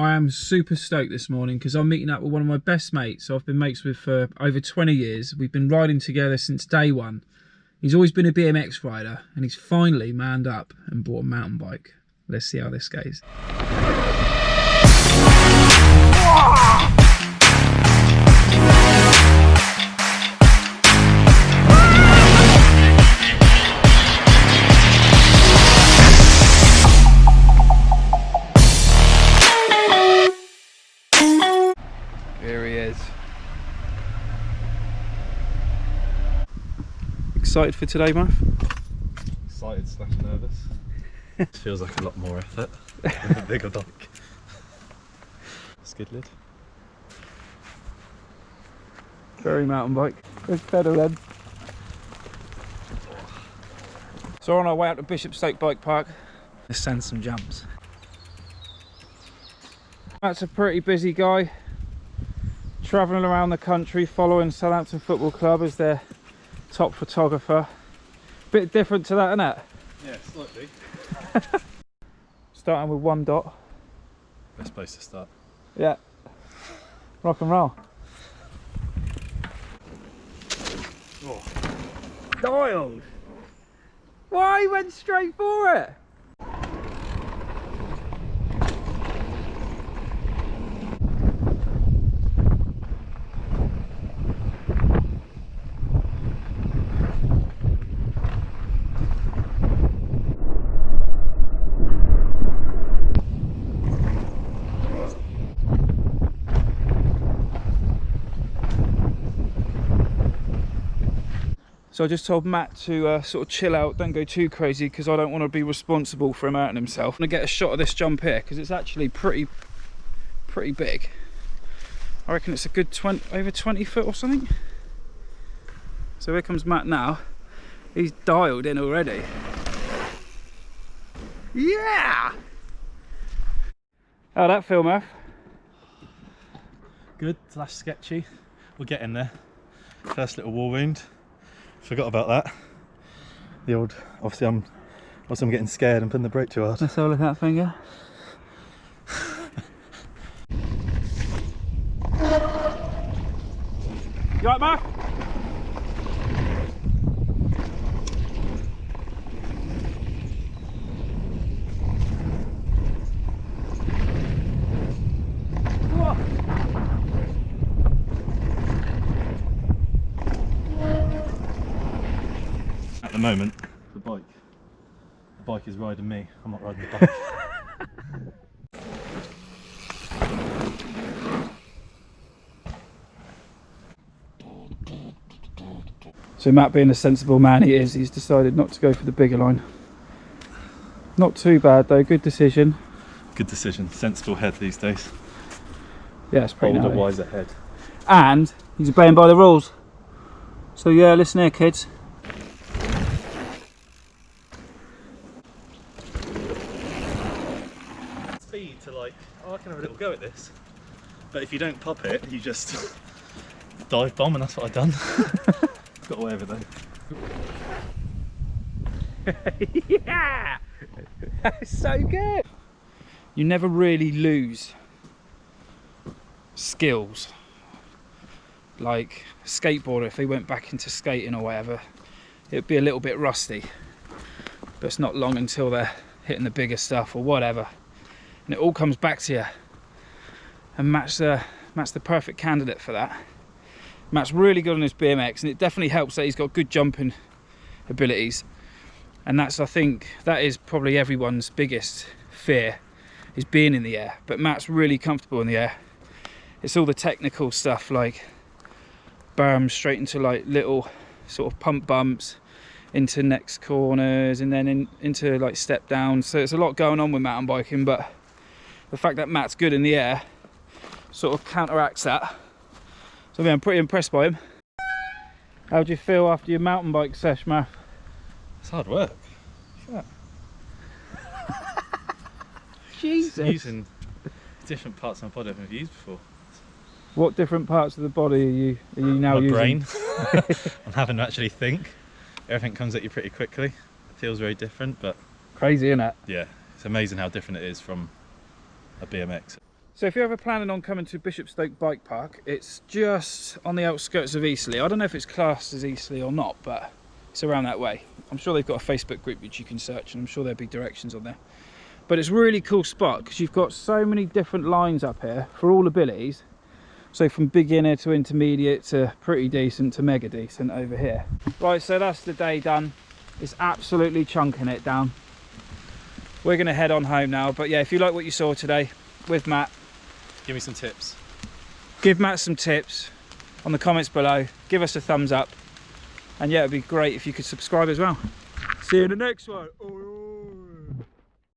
I am super stoked this morning because I'm meeting up with one of my best mates I've been mates with for over 20 years. We've been riding together since day one. He's always been a BMX rider and he's finally manned up and bought a mountain bike. Let's see how this goes. Here he is. Excited for today, Marv? Excited / nervous. It feels like a lot more effort with a bigger bike. Skid lid. Very mountain bike. There's pedal then. So we're on our way out to Bishopstoke BikePark. Let's send some jumps. Matt's a pretty busy guy. Travelling around the country following Southampton Football Club as their top photographer. Bit different to that, isn't it? Yeah, slightly. Starting with 1 dot. Best place to start. Yeah. Rock and roll. Oh. Dialed! Why? He went straight for it! So I just told Matt to sort of chill out, don't go too crazy because I don't want to be responsible for him hurting himself. I'm going to get a shot of this jump here because it's actually pretty big. I reckon it's a good over 20 foot or something. So here comes Matt now. He's dialed in already. Yeah! How'd that feel, Murph? Good / sketchy. We'll get in there. First little wall wound. Forgot about that. The old, obviously I'm getting scared and putting the brake too hard. Let's have a look at that finger. You right, Mark? At the moment, the bike is riding me. I'm not riding the bike. So Matt, being a sensible man he is, he's decided not to go for the bigger line. Not too bad though, good decision. Good decision. Sensible head these days. Yeah, it's pretty Older, gnarly. wiser head. And he's obeying by the rules. So yeah, listen here kids. Speed to like, oh, I can have a little go at this. But if you don't pop it, you just dive bomb, and that's what I've done. Got away with it. Yeah! That's so good! You never really lose skills. Like a skateboarder, if they went back into skating or whatever, it'd be a little bit rusty. But it's not long until they're hitting the bigger stuff or whatever. And it all comes back to you. And Matt's the perfect candidate for that. Matt's really good on his BMX, and it definitely helps that he's got good jumping abilities. And that's, I think, that is probably everyone's biggest fear, is being in the air. But Matt's really comfortable in the air. It's all the technical stuff, like berms straight into like little sort of pump bumps, into next corners, and then into like step downs. So there's a lot going on with mountain biking, but the fact that Matt's good in the air sort of counteracts that. So yeah, I'm pretty impressed by him. How do you feel after your mountain bike sesh, Matt? It's hard work. Yeah. Jesus. Using different parts of my body I've never used before. What different parts of the body are you now my using? brain. I'm having to actually think. Everything comes at you pretty quickly. It feels very different, but Crazy, isn't it? yeah, it's amazing how different it is from a BMX. So if you're ever planning on coming to Bishopstoke BikePark, it's just on the outskirts of Eastleigh. I don't know if it's classed as Eastleigh or not, but it's around that way. I'm sure they've got a Facebook group which you can search, and I'm sure there'll be directions on there. But it's a really cool spot because you've got so many different lines up here for all abilities. So from beginner to intermediate to pretty decent to mega decent over here. Right, so that's the day done. It's absolutely chunking it down. We're going to head on home now. But yeah, if you like what you saw today with Matt, Give me some tips. give Matt some tips on the comments below. Give us a thumbs up. And yeah, it'd be great if you could subscribe as well. See you in the next one.